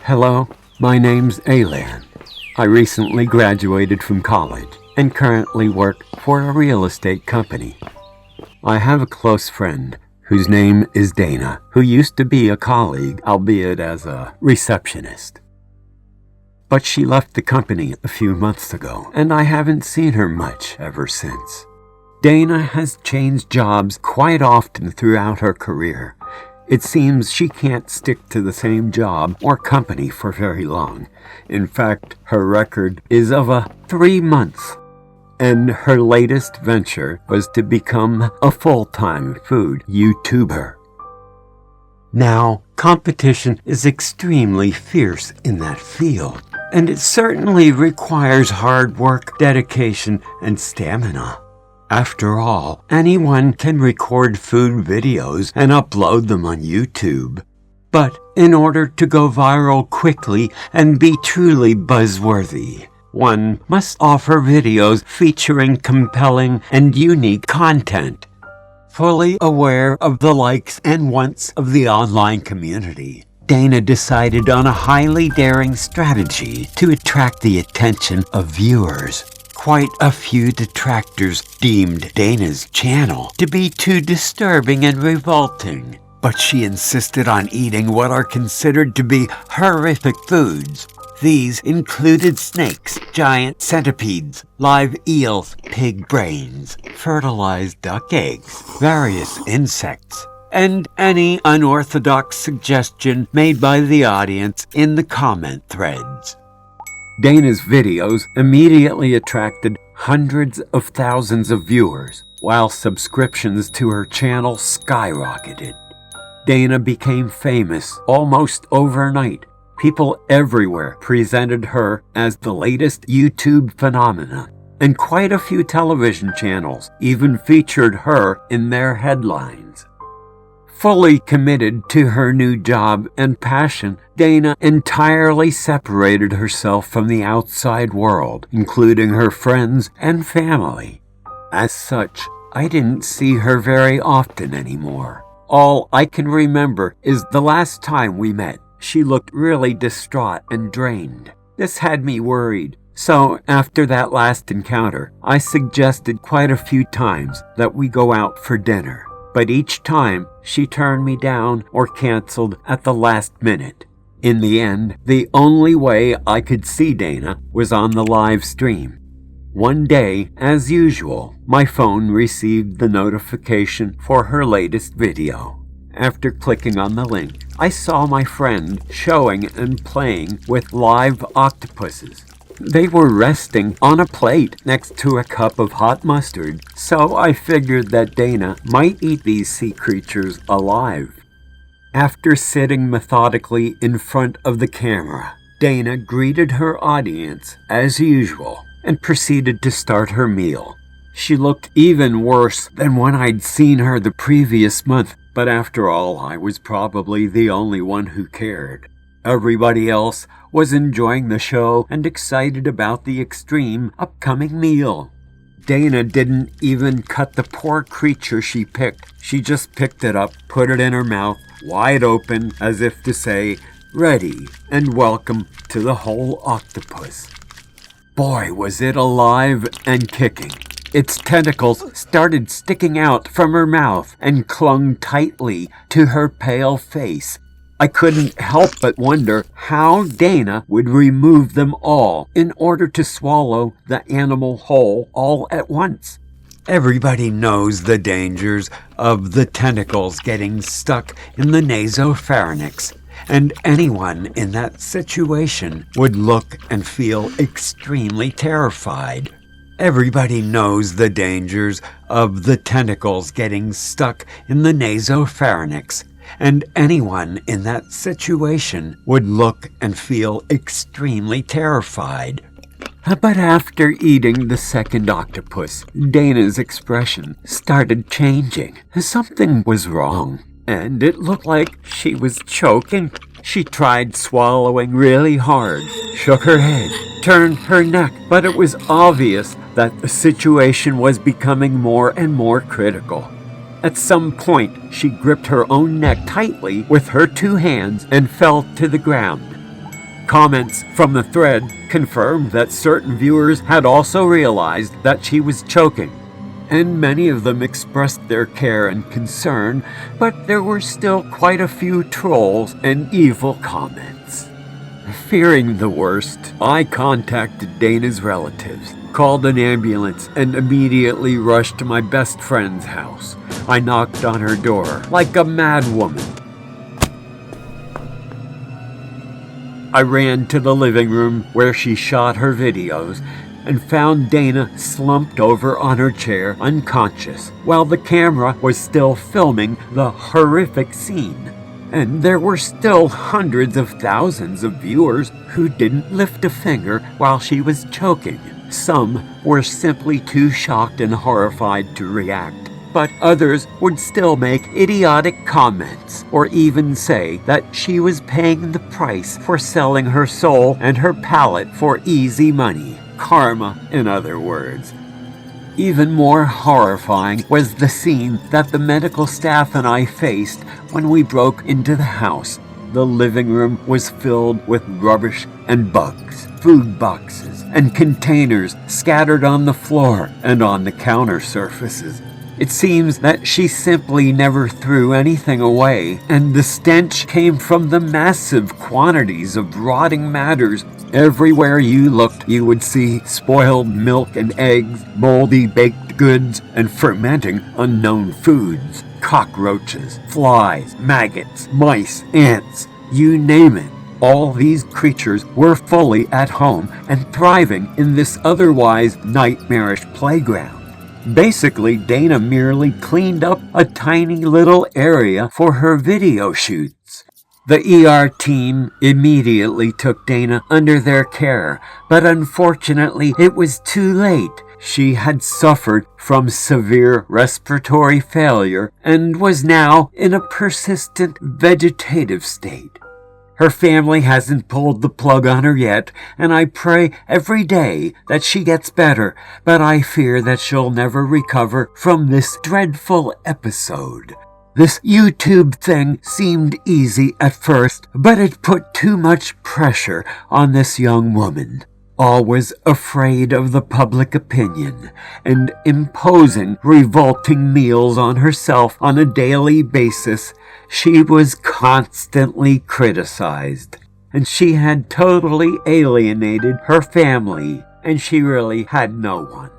Hello, my name's Alan. I recently graduated from college and currently work for a real estate company. I have a close friend whose name is Dana, who used to be a colleague, albeit as a receptionist. But she left the company a few months ago, and I haven't seen her much ever since. Dana has changed jobs quite often throughout her career. It seems she can't stick to the same job or company for very long. In fact, her record is of 3 months. And her latest venture was to become a full-time food YouTuber. Now, competition is extremely fierce in that field, and it certainly requires hard work, dedication, and stamina. After all, anyone can record food videos and upload them on YouTube. But in order to go viral quickly and be truly buzzworthy, one must offer videos featuring compelling and unique content. Fully aware of the likes and wants of the online community, Dana decided on a highly daring strategy to attract the attention of viewers. Quite a few detractors deemed Dana's channel to be too disturbing and revolting, but she insisted on eating what are considered to be horrific foods. These included snakes, giant centipedes, live eels, pig brains, fertilized duck eggs, various insects, and any unorthodox suggestion made by the audience in the comment threads. Dana's videos immediately attracted hundreds of thousands of viewers, while subscriptions to her channel skyrocketed. Dana became famous almost overnight. People everywhere presented her as the latest YouTube phenomenon, and quite a few television channels even featured her in their headlines. Fully committed to her new job and passion, Dana entirely separated herself from the outside world, including her friends and family. As such, I didn't see her very often anymore. All I can remember is the last time we met. She looked really distraught and drained. This had me worried. So, after that last encounter, I suggested quite a few times that we go out for dinner. But each time, she turned me down or canceled at the last minute. In the end, the only way I could see Dana was on the live stream. One day, as usual, my phone received the notification for her latest video. After clicking on the link, I saw my friend showing and playing with live octopuses. They were resting on a plate next to a cup of hot mustard, so I figured that Dana might eat these sea creatures alive. After sitting methodically in front of the camera, Dana greeted her audience as usual and proceeded to start her meal. She looked even worse than when I'd seen her the previous month, but after all, I was probably the only one who cared. Everybody else was enjoying the show and excited about the extreme upcoming meal. Dana didn't even cut the poor creature she picked. She just picked it up, put it in her mouth, wide open, as if to say, "Ready and welcome to the whole octopus." Boy, was it alive and kicking. Its tentacles started sticking out from her mouth and clung tightly to her pale face. I couldn't help but wonder how Dana would remove them all in order to swallow the animal whole all at once. Everybody knows the dangers of the tentacles getting stuck in the nasopharynx, and anyone in that situation would look and feel extremely terrified. Everybody knows the dangers of the tentacles getting stuck in the nasopharynx, and anyone in that situation would look and feel extremely terrified. But after eating the second octopus, Dana's expression started changing. Something was wrong, and it looked like she was choking. She tried swallowing really hard, shook her head, turned her neck, but it was obvious that the situation was becoming more and more critical. At some point, she gripped her own neck tightly with her 2 hands and fell to the ground. Comments from the thread confirmed that certain viewers had also realized that she was choking, and many of them expressed their care and concern, but there were still quite a few trolls and evil comments. Fearing the worst, I contacted Dana's relatives, called an ambulance, and immediately rushed to my best friend's house. I knocked on her door like a mad woman. I ran to the living room where she shot her videos and found Dana slumped over on her chair unconscious while the camera was still filming the horrific scene. And there were still hundreds of thousands of viewers who didn't lift a finger while she was choking. Some were simply too shocked and horrified to react, but others would still make idiotic comments or even say that she was paying the price for selling her soul and her palate for easy money. Karma, in other words. Even more horrifying was the scene that the medical staff and I faced when we broke into the house. The living room was filled with rubbish and bugs, food boxes, and containers scattered on the floor and on the counter surfaces. It seems that she simply never threw anything away, and the stench came from the massive quantities of rotting matters. Everywhere you looked, you would see spoiled milk and eggs, moldy baked goods, and fermenting unknown foods. Cockroaches, flies, maggots, mice, ants, you name it. All these creatures were fully at home and thriving in this otherwise nightmarish playground. Basically, Dana merely cleaned up a tiny little area for her video shoots. The ER team immediately took Dana under their care, but unfortunately it was too late. She had suffered from severe respiratory failure and was now in a persistent vegetative state. Her family hasn't pulled the plug on her yet, and I pray every day that she gets better, but I fear that she'll never recover from this dreadful episode. This YouTube thing seemed easy at first, but it put too much pressure on this young woman. Always afraid of the public opinion and imposing revolting meals on herself on a daily basis, she was constantly criticized, and she had totally alienated her family, and she really had no one.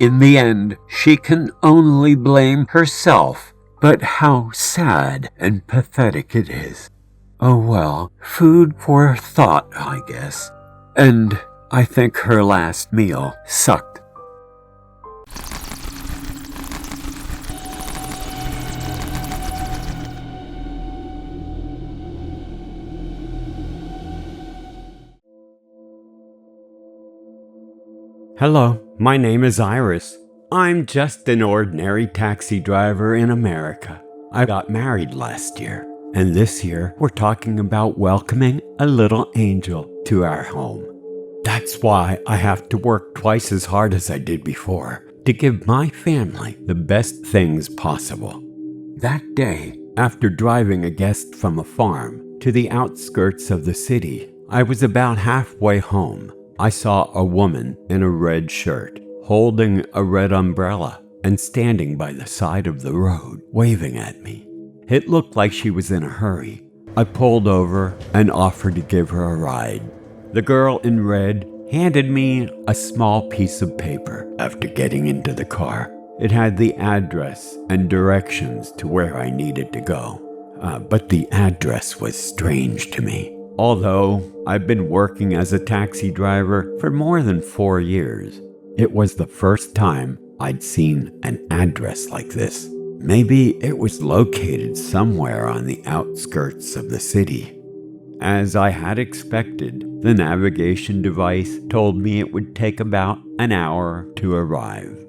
In the end, she can only blame herself, but how sad and pathetic it is. Oh well, food for thought, I guess. And I think her last meal sucked. Hello, my name is Iris. I'm just an ordinary taxi driver in America. I got married last year, and this year we're talking about welcoming a little angel to our home. That's why I have to work twice as hard as I did before to give my family the best things possible. That day, after driving a guest from a farm to the outskirts of the city, I was about halfway home. I saw a woman in a red shirt holding a red umbrella and standing by the side of the road, waving at me. It looked like she was in a hurry. I pulled over and offered to give her a ride. The girl in red handed me a small piece of paper after getting into the car. It had the address and directions to where I needed to go. But the address was strange to me. Although I've been working as a taxi driver for more than 4 years, it was the first time I'd seen an address like this. Maybe it was located somewhere on the outskirts of the city. As I had expected, the navigation device told me it would take about an hour to arrive.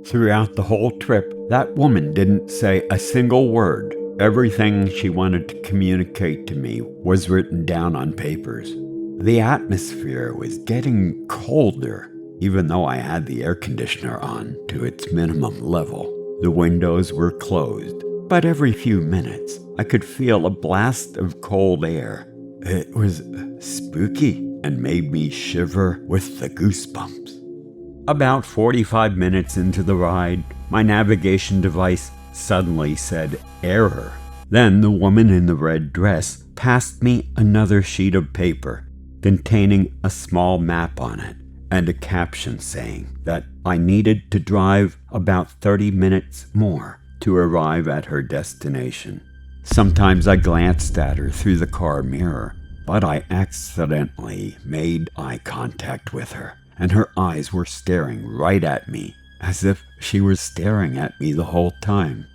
Throughout the whole trip, that woman didn't say a single word. Everything she wanted to communicate to me was written down on papers. The atmosphere was getting colder, even though I had the air conditioner on to its minimum level. The windows were closed, but every few minutes I could feel a blast of cold air. It was spooky and made me shiver with the goosebumps. About 45 minutes into the ride, my navigation device suddenly said error. Then the woman in the red dress passed me another sheet of paper containing a small map on it and a caption saying that I needed to drive about 30 minutes more to arrive at her destination. Sometimes I glanced at her through the car mirror, but I accidentally made eye contact with her, and her eyes were staring right at me, as if she was staring at me the whole time.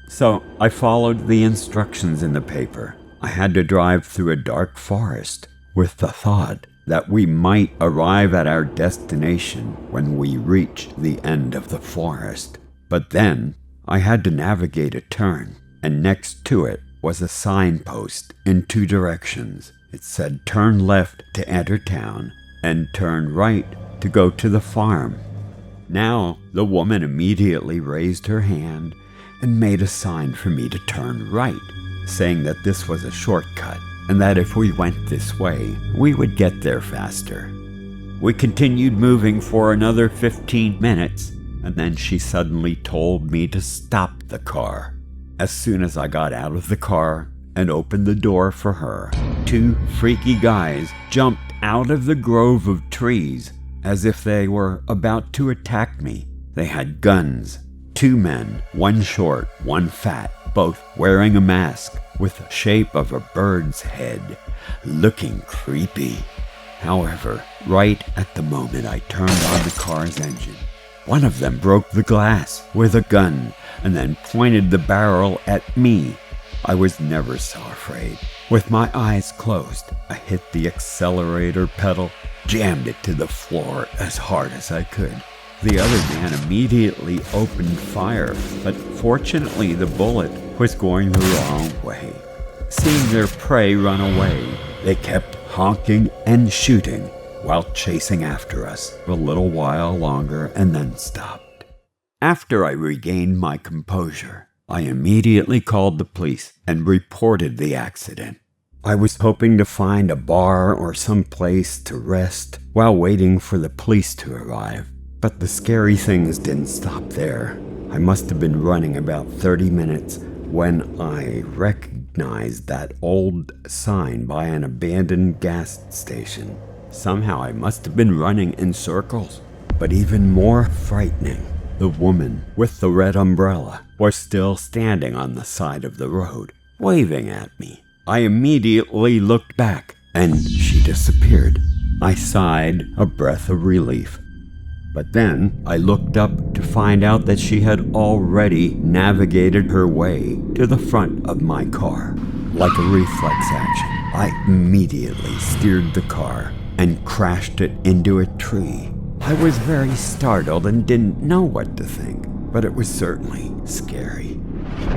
So I followed the instructions in the paper. I had to drive through a dark forest with the thought that we might arrive at our destination when we reached the end of the forest. But then I had to navigate a turn, and next to it was a signpost in two directions. It said turn left to enter town and turn right to go to the farm. Now the woman immediately raised her hand and made a sign for me to turn right, saying that this was a shortcut and that if we went this way, we would get there faster. We continued moving for another 15 minutes, and then she suddenly told me to stop the car. As soon as I got out of the car and opened the door for her, two freaky guys jumped out of the grove of trees as if they were about to attack me. They had guns. Two men, one short, one fat, both wearing a mask with the shape of a bird's head, looking creepy. However, right at the moment I turned on the car's engine, one of them broke the glass with a gun and then pointed the barrel at me. I was never so afraid. With my eyes closed, I hit the accelerator pedal, jammed it to the floor as hard as I could. The other man immediately opened fire, but fortunately the bullet was going the wrong way. Seeing their prey run away, they kept honking and shooting while chasing after us for a little while longer and then stopped. After I regained my composure, I immediately called the police and reported the accident. I was hoping to find a bar or some place to rest while waiting for the police to arrive. But the scary things didn't stop there. I must have been running about 30 minutes when I recognized that old sign by an abandoned gas station. Somehow I must have been running in circles. But even more frightening, the woman with the red umbrella was still standing on the side of the road, waving at me. I immediately looked back, and she disappeared. I sighed a breath of relief. But then I looked up to find out that she had already navigated her way to the front of my car. Like a reflex action, I immediately steered the car and crashed it into a tree. I was very startled and didn't know what to think, but it was certainly scary.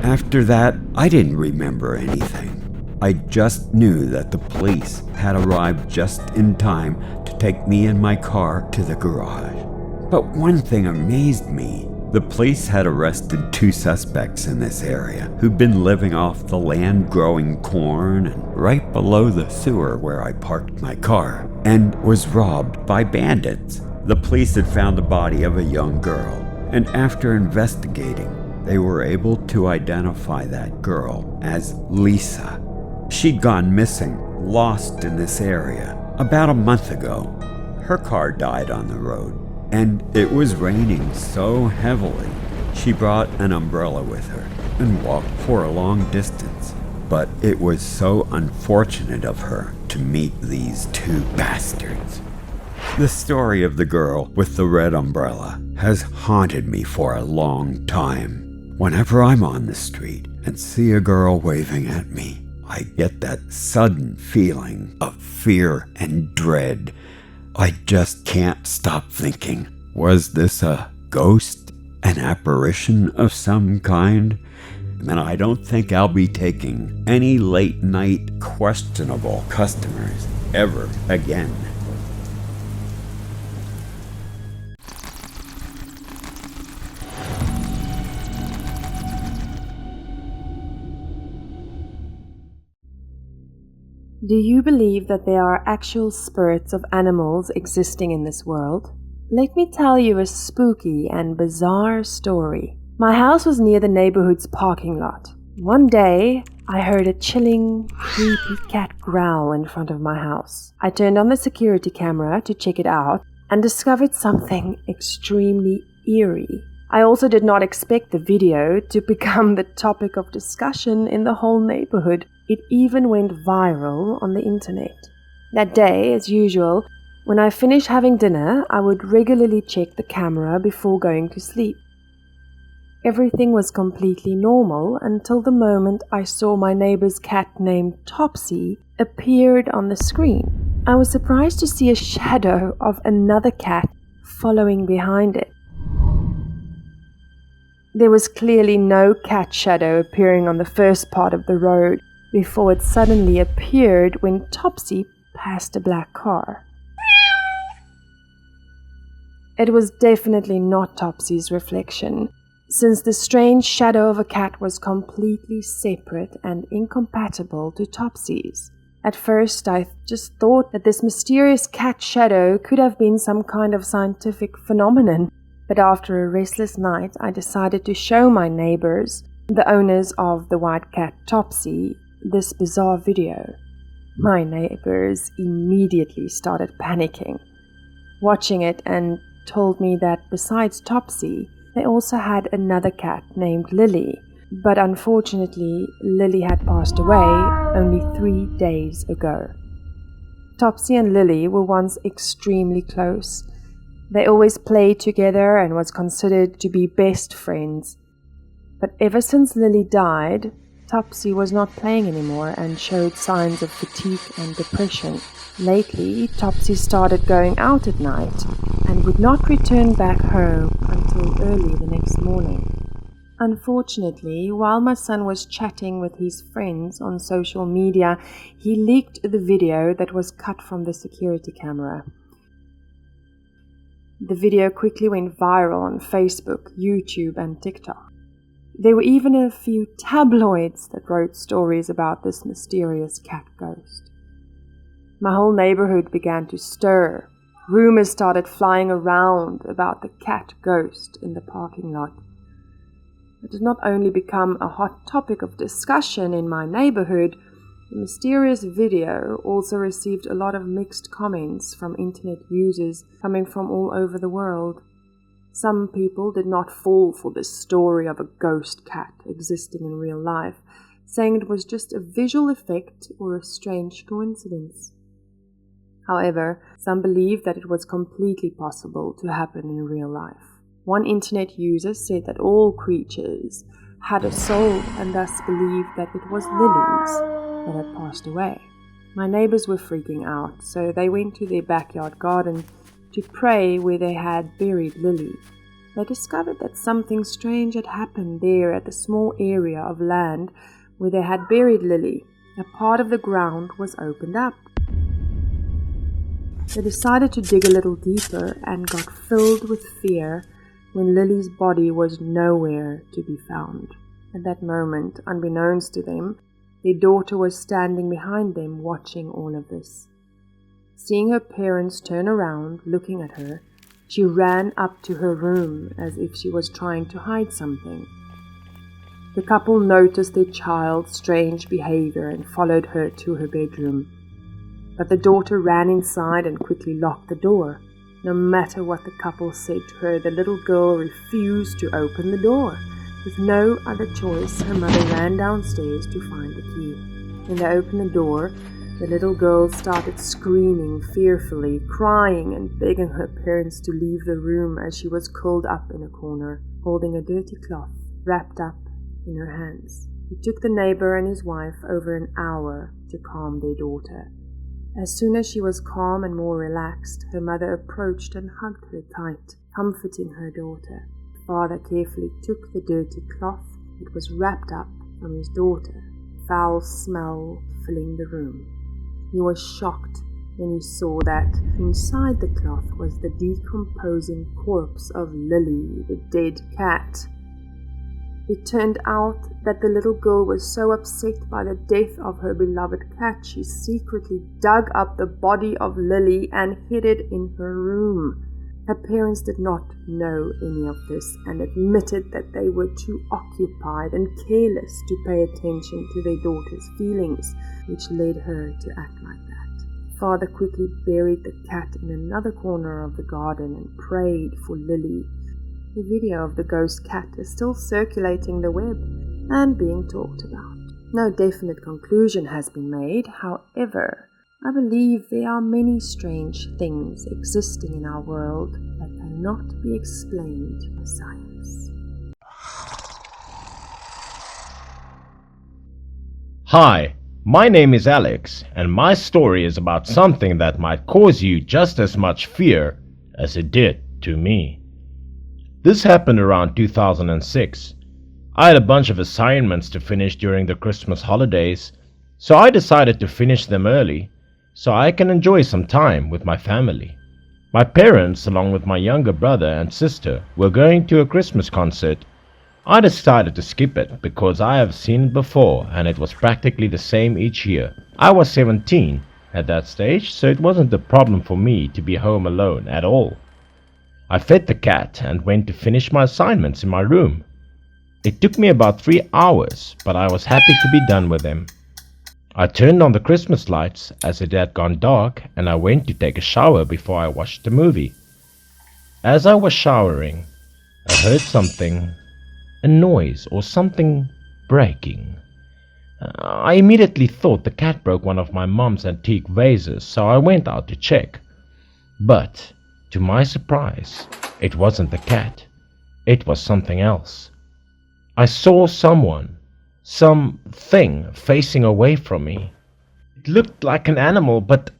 After that, I didn't remember anything. I just knew that the police had arrived just in time to take me and my car to the garage. But one thing amazed me. The police had arrested two suspects in this area who'd been living off the land growing corn and right below the sewer where I parked my car, and was robbed by bandits. The police had found the body of a young girl, and after investigating, they were able to identify that girl as Lisa. She'd gone missing, lost in this area, about a month ago. Her car died on the road, and it was raining so heavily. She brought an umbrella with her and walked for a long distance. But it was so unfortunate of her to meet these two bastards. The story of the girl with the red umbrella has haunted me for a long time. Whenever I'm on the street and see a girl waving at me, I get that sudden feeling of fear and dread. I just can't stop thinking, was this a ghost, an apparition of some kind? And I don't think I'll be taking any late night questionable customers ever again. Do you believe that there are actual spirits of animals existing in this world? Let me tell you a spooky and bizarre story. My house was near the neighborhood's parking lot. One day, I heard a chilling, creepy cat growl in front of my house. I turned on the security camera to check it out and discovered something extremely eerie. I also did not expect the video to become the topic of discussion in the whole neighborhood. It even went viral on the internet. That day, as usual, when I finished having dinner, I would regularly check the camera before going to sleep. Everything was completely normal until the moment I saw my neighbor's cat named Topsy appeared on the screen. I was surprised to see a shadow of another cat following behind it. There was clearly no cat shadow appearing on the first part of the road before it suddenly appeared when Topsy passed a black car. It was definitely not Topsy's reflection, since the strange shadow of a cat was completely separate and incompatible to Topsy's. At first, I just thought that this mysterious cat shadow could have been some kind of scientific phenomenon, but after a restless night, I decided to show my neighbors, the owners of the white cat Topsy, this bizarre video. My neighbors immediately started panicking, watching it, and told me that besides Topsy, they also had another cat named Lily, but unfortunately, Lily had passed away only 3 days ago. Topsy and Lily were once extremely close. They always played together and was considered to be best friends. But ever since Lily died, Topsy was not playing anymore and showed signs of fatigue and depression. Lately, Topsy started going out at night and would not return back home until early the next morning. Unfortunately, while my son was chatting with his friends on social media, he leaked the video that was cut from the security camera. The video quickly went viral on Facebook, YouTube, and TikTok. There were even a few tabloids that wrote stories about this mysterious cat ghost. My whole neighborhood began to stir. Rumors started flying around about the cat ghost in the parking lot. It did not only become a hot topic of discussion in my neighborhood, the mysterious video also received a lot of mixed comments from internet users coming from all over the world. Some people did not fall for this story of a ghost cat existing in real life, saying it was just a visual effect or a strange coincidence. However, some believed that it was completely possible to happen in real life. One internet user said that all creatures had a soul and thus believed that it was Lily's that had passed away. My neighbors were freaking out, so they went to their backyard garden to pray where they had buried Lily. They discovered that something strange had happened there at the small area of land where they had buried Lily. A part of the ground was opened up. They decided to dig a little deeper and got filled with fear when Lily's body was nowhere to be found. At that moment, unbeknownst to them, their daughter was standing behind them watching all of this. Seeing her parents turn around, looking at her, she ran up to her room as if she was trying to hide something. The couple noticed their child's strange behavior and followed her to her bedroom. But the daughter ran inside and quickly locked the door. No matter what the couple said to her, the little girl refused to open the door. With no other choice, her mother ran downstairs to find the key. When they opened the door, the little girl started screaming fearfully, crying and begging her parents to leave the room as she was curled up in a corner, holding a dirty cloth wrapped up in her hands. It took the neighbor and his wife over an hour to calm their daughter. As soon as she was calm and more relaxed, her mother approached and hugged her tight, comforting her daughter. The father carefully took the dirty cloth that was wrapped up from his daughter, foul smell filling the room. He was shocked when he saw that inside the cloth was the decomposing corpse of Lily, the dead cat. It turned out that the little girl was so upset by the death of her beloved cat, she secretly dug up the body of Lily and hid it in her room. Her parents did not know any of this and admitted that they were too occupied and careless to pay attention to their daughter's feelings, which led her to act like that. Father quickly buried the cat in another corner of the garden and prayed for Lily. The video of the ghost cat is still circulating the web and being talked about. No definite conclusion has been made, however, I believe there are many strange things existing in our world that cannot be explained by science. Hi, my name is Alex, and my story is about something that might cause you just as much fear as it did to me. This happened around 2006. I had a bunch of assignments to finish during the Christmas holidays, so I decided to finish them early so I can enjoy some time with my family. My parents, along with my younger brother and sister, were going to a Christmas concert. I decided to skip it because I have seen it before and it was practically the same each year. I was 17 at that stage, so it wasn't a problem for me to be home alone at all. I fed the cat and went to finish my assignments in my room. It took me about 3 hours, but I was happy to be done with them. I turned on the Christmas lights as it had gone dark, and I went to take a shower before I watched the movie. As I was showering, I heard something, a noise or something breaking. I immediately thought the cat broke one of my mom's antique vases, so I went out to check. But, to my surprise, it wasn't the cat. It was something else. I saw something facing away from me. It looked like an animal, but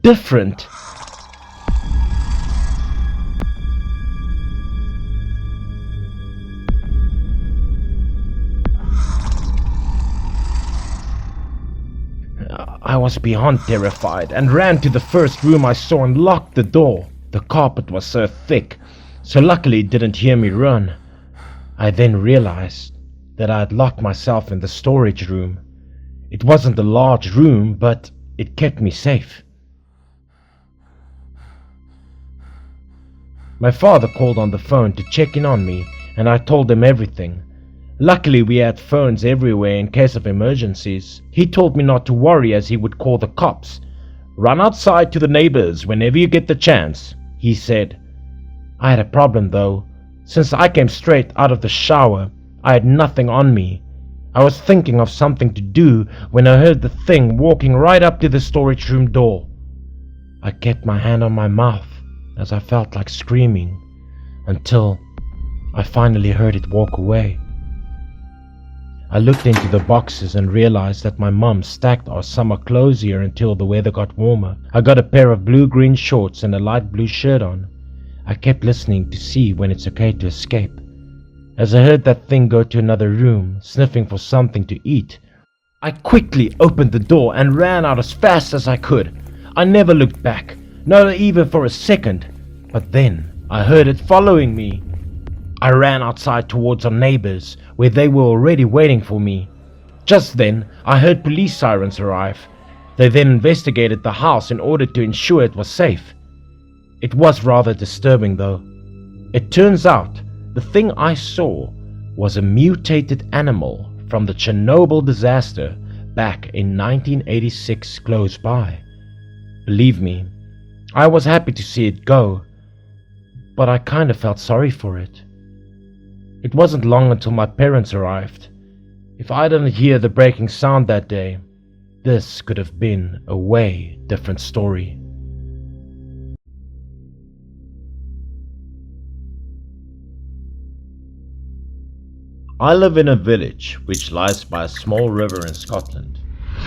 different. I was beyond terrified and ran to the first room I saw and locked the door. The carpet was so thick, so luckily it didn't hear me run. I then realized that I had locked myself in the storage room. It wasn't a large room, but it kept me safe. My father called on the phone to check in on me, and I told him everything. Luckily, we had phones everywhere in case of emergencies. He told me not to worry as he would call the cops. "Run outside to the neighbors whenever you get the chance," he said. I had a problem though. Since I came straight out of the shower, I had nothing on me. I was thinking of something to do when I heard the thing walking right up to the storage room door. I kept my hand on my mouth as I felt like screaming until I finally heard it walk away. I looked into the boxes and realized that my mom stacked our summer clothes here until the weather got warmer. I got a pair of blue-green shorts and a light blue shirt on. I kept listening to see when it's okay to escape. As I heard that thing go to another room, sniffing for something to eat, I quickly opened the door and ran out as fast as I could. I never looked back, not even for a second. But then I heard it following me. I ran outside towards our neighbors, where they were already waiting for me. Just then, I heard police sirens arrive. They then investigated the house in order to ensure it was safe. It was rather disturbing though. It turns out the thing I saw was a mutated animal from the Chernobyl disaster back in 1986 close by. Believe me, I was happy to see it go, but I kind of felt sorry for it. It wasn't long until my parents arrived. If I didn't hear the breaking sound that day, this could have been a way different story. I live in a village which lies by a small river in Scotland.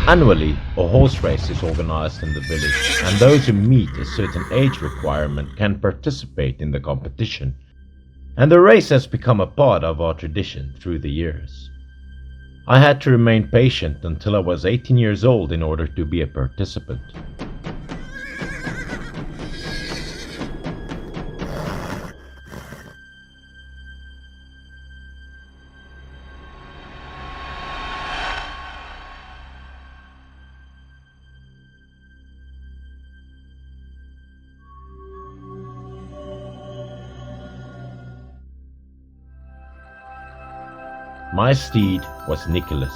Annually, a horse race is organized in the village, and those who meet a certain age requirement can participate in the competition. And the race has become a part of our tradition through the years. I had to remain patient until I was 18 years old in order to be a participant. My steed was Nicholas,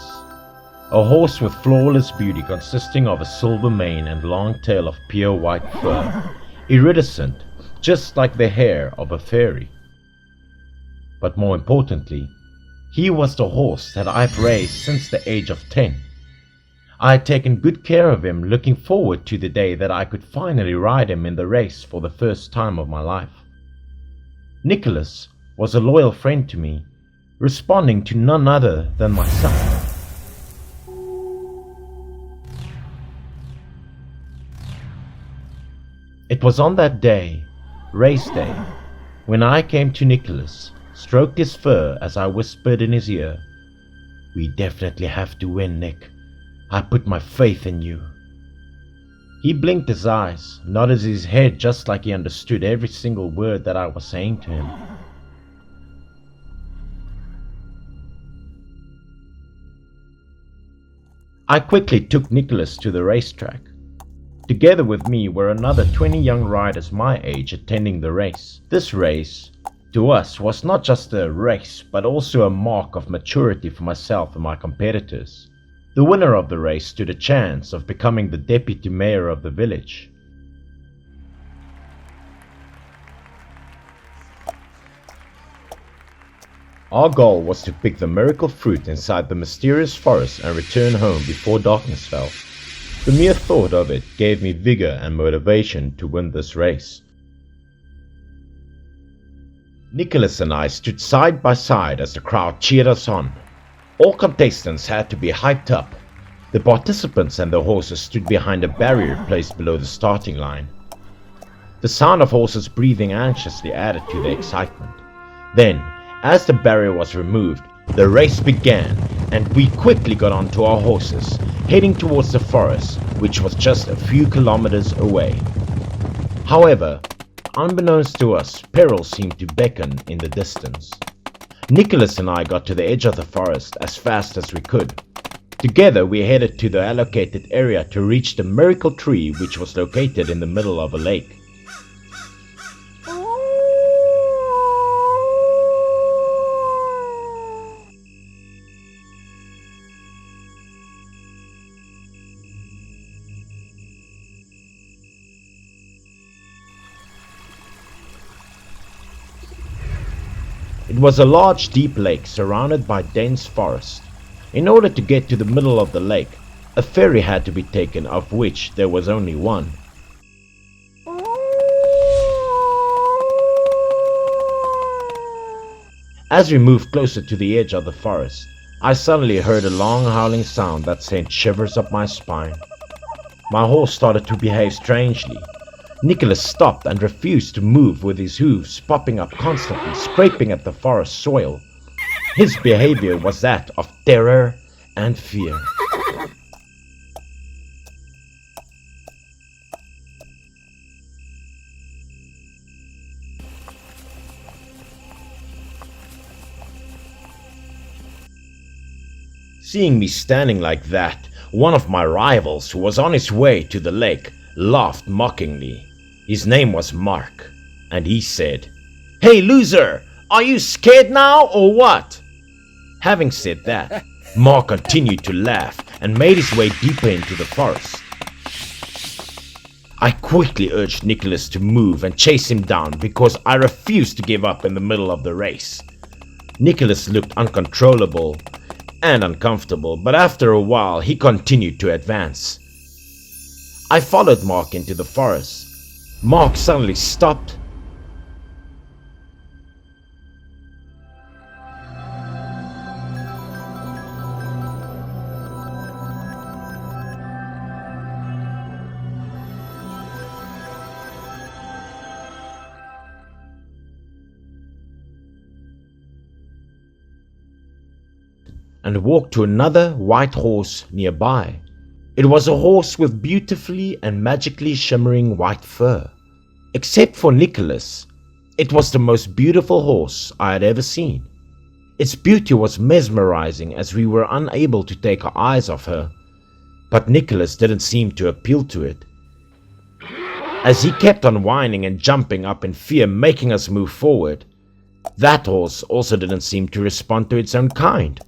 a horse with flawless beauty consisting of a silver mane and long tail of pure white fur, iridescent, just like the hair of a fairy. But more importantly, he was the horse that I've raised since the age of 10. I had taken good care of him, looking forward to the day that I could finally ride him in the race for the first time of my life. Nicholas was a loyal friend to me, responding to none other than myself. It was on that day, race day, when I came to Nicholas, stroked his fur as I whispered in his ear, "We definitely have to win, Nick. I put my faith in you." He blinked his eyes, nodded his head just like he understood every single word that I was saying to him. I quickly took Nicholas to the racetrack. Together with me were another 20 young riders my age attending the race. This race, to us, was not just a race, but also a mark of maturity for myself and my competitors. The winner of the race stood a chance of becoming the deputy mayor of the village. Our goal was to pick the miracle fruit inside the mysterious forest and return home before darkness fell. The mere thought of it gave me vigor and motivation to win this race. Nicholas and I stood side by side as the crowd cheered us on. All contestants had to be hyped up. The participants and their horses stood behind a barrier placed below the starting line. The sound of horses breathing anxiously added to the excitement. Then, as the barrier was removed, the race began, and we quickly got onto our horses, heading towards the forest, which was just a few kilometers away. However, unbeknownst to us, peril seemed to beckon in the distance. Nicholas and I got to the edge of the forest as fast as we could. Together we headed to the allocated area to reach the miracle tree, which was located in the middle of a lake. It was a large, deep lake surrounded by dense forest. In order to get to the middle of the lake, a ferry had to be taken, of which there was only one. As we moved closer to the edge of the forest, I suddenly heard a long howling sound that sent shivers up my spine. My horse started to behave strangely. Nicholas stopped and refused to move, with his hooves popping up constantly, scraping at the forest soil. His behavior was that of terror and fear. Seeing me standing like that, one of my rivals, who was on his way to the lake, laughed mockingly. His name was Mark, and he said, "Hey loser, are you scared now or what?" Having said that, Mark continued to laugh and made his way deeper into the forest. I quickly urged Nicholas to move and chase him down because I refused to give up in the middle of the race. Nicholas looked uncontrollable and uncomfortable, but after a while he continued to advance. I followed Mark into the forest. Mark suddenly stopped. And walked to another white horse nearby. It was a horse with beautifully and magically shimmering white fur. Except for Nicholas, it was the most beautiful horse I had ever seen. Its beauty was mesmerizing as we were unable to take our eyes off her, but Nicholas didn't seem to appeal to it. As he kept on whining and jumping up in fear, making us move forward, That horse also didn't seem to respond to its own kind.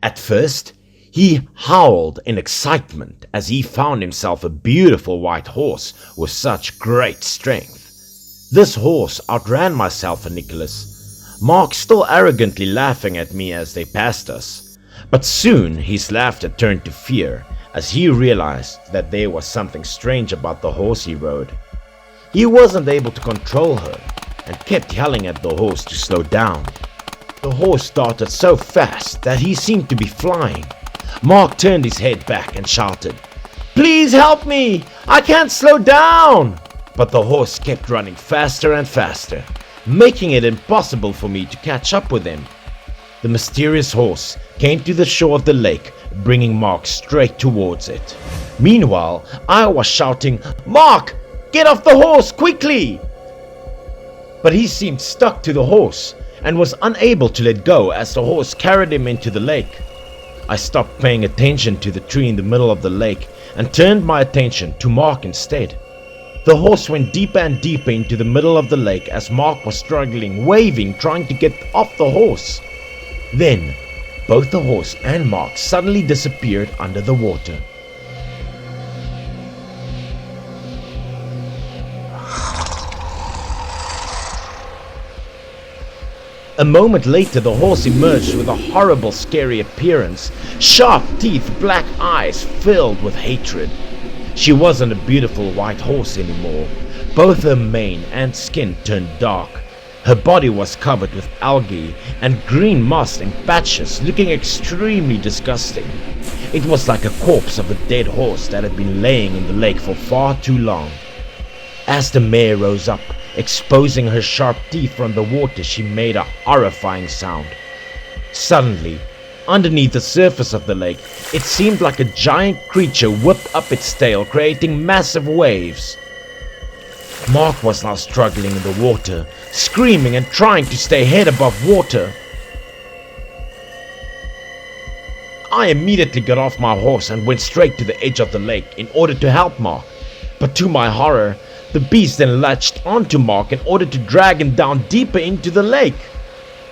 At first, he howled in excitement as he found himself a beautiful white horse with such great strength. This horse outran myself and Nicholas, Mark still arrogantly laughing at me as they passed us. But soon his laughter turned to fear as he realized that there was something strange about the horse he rode. He wasn't able to control her and kept yelling at the horse to slow down. The horse started so fast that he seemed to be flying. Mark turned his head back and shouted, "Please help me! I can't slow down!" But the horse kept running faster and faster, making it impossible for me to catch up with him. The mysterious horse came to the shore of the lake, bringing Mark straight towards it. Meanwhile, I was shouting, "Mark, get off the horse, quickly!" But he seemed stuck to the horse and was unable to let go as the horse carried him into the lake. I stopped paying attention to the tree in the middle of the lake and turned my attention to Mark instead. The horse went deeper and deeper into the middle of the lake as Mark was struggling, waving, trying to get off the horse. Then, both the horse and Mark suddenly disappeared under the water. A moment later, the horse emerged with a horrible, scary appearance, sharp teeth, black eyes filled with hatred. She wasn't a beautiful white horse anymore. Both her mane and skin turned dark. Her body was covered with algae and green moss in patches, looking extremely disgusting. It was like a corpse of a dead horse that had been laying in the lake for far too long. As the mare rose up, exposing her sharp teeth from the water, she made a horrifying sound. Suddenly, underneath the surface of the lake, it seemed like a giant creature whipped up its tail, creating massive waves. Mark was now struggling in the water, screaming and trying to stay head above water. I immediately got off my horse and went straight to the edge of the lake in order to help Mark. But to my horror, the beast then latched onto Mark in order to drag him down deeper into the lake.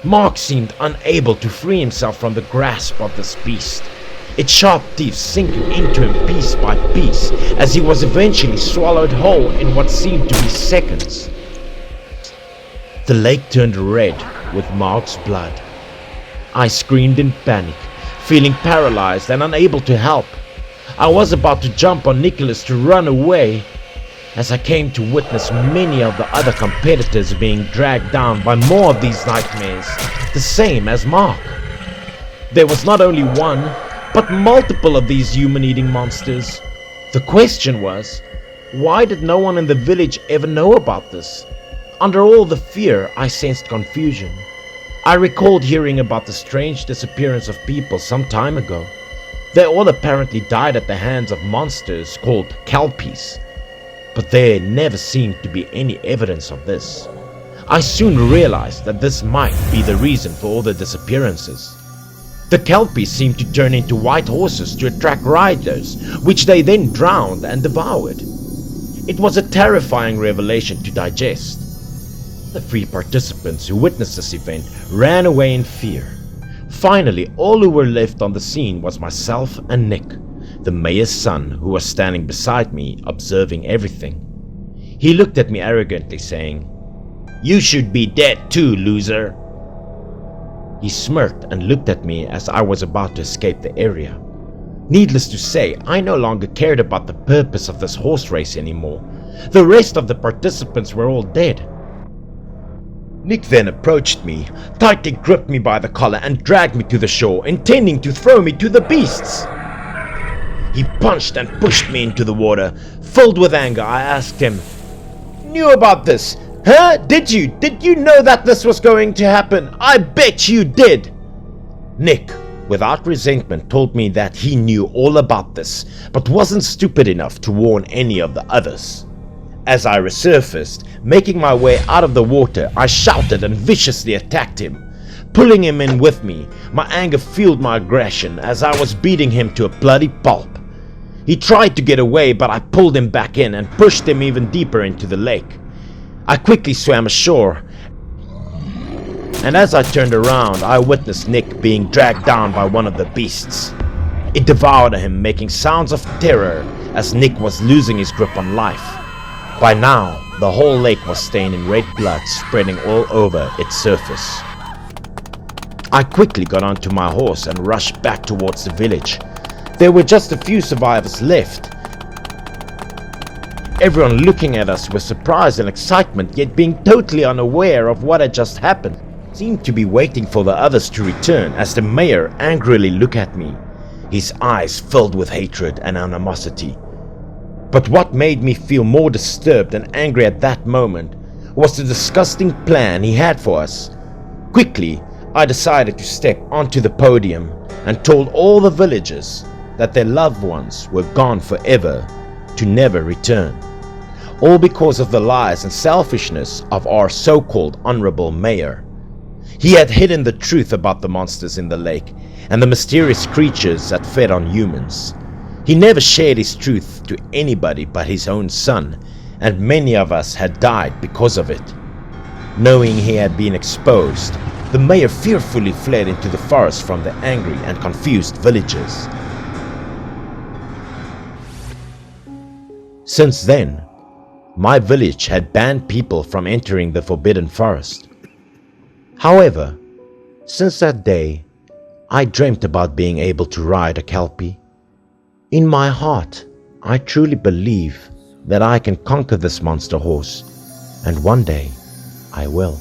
Mark seemed unable to free himself from the grasp of this beast, its sharp teeth sinking into him piece by piece as he was eventually swallowed whole in what seemed to be seconds. The lake turned red with Mark's blood. I screamed in panic, feeling paralyzed and unable to help. I was about to jump on Nicholas to run away as I came to witness many of the other competitors being dragged down by more of these nightmares, the same as Mark. There was not only one, but multiple of these human-eating monsters. The question was, why did no one in the village ever know about this? Under all the fear, I sensed confusion. I recalled hearing about the strange disappearance of people some time ago. They all apparently died at the hands of monsters called kelpies, but there never seemed to be any evidence of this. I soon realized that this might be the reason for all the disappearances. The kelpies seemed to turn into white horses to attract riders, which they then drowned and devoured. It was a terrifying revelation to digest. The 3 participants who witnessed this event ran away in fear. Finally, all who were left on the scene was myself and Nick, the mayor's son, who was standing beside me observing everything. He looked at me arrogantly, saying, "You should be dead too, loser." He smirked and looked at me as I was about to escape the area. Needless to say, I no longer cared about the purpose of this horse race anymore. The rest of the participants were all dead. Nick then approached me, tightly gripped me by the collar and dragged me to the shore, intending to throw me to the beasts. He punched and pushed me into the water. Filled with anger, I asked him, "Knew about this? Huh? Did you know that this was going to happen? I bet you did." Nick, without resentment, told me that he knew all about this, but wasn't stupid enough to warn any of the others. As I resurfaced, making my way out of the water, I shouted and viciously attacked him. Pulling him in with me, my anger fueled my aggression as I was beating him to a bloody pulp. He tried to get away, but I pulled him back in and pushed him even deeper into the lake. I quickly swam ashore and as I turned around, I witnessed Nick being dragged down by one of the beasts. It devoured him, making sounds of terror as Nick was losing his grip on life. By now, the whole lake was stained in red blood, spreading all over its surface. I quickly got onto my horse and rushed back towards the village. There were just a few survivors left. Everyone looking at us with surprise and excitement, yet being totally unaware of what had just happened. Seemed to be waiting for the others to return as the mayor angrily looked at me, his eyes filled with hatred and animosity. But what made me feel more disturbed and angry at that moment was the disgusting plan he had for us. Quickly, I decided to step onto the podium and told all the villagers that their loved ones were gone forever, to never return. All because of the lies and selfishness of our so-called honorable mayor. He had hidden the truth about the monsters in the lake and the mysterious creatures that fed on humans. He never shared his truth to anybody but his own son, and many of us had died because of it. Knowing he had been exposed, the mayor fearfully fled into the forest from the angry and confused villagers. Since then, my village had banned people from entering the forbidden forest. However, since that day, I dreamt about being able to ride a kelpie. In my heart, I truly believe that I can conquer this monster horse, and one day I will.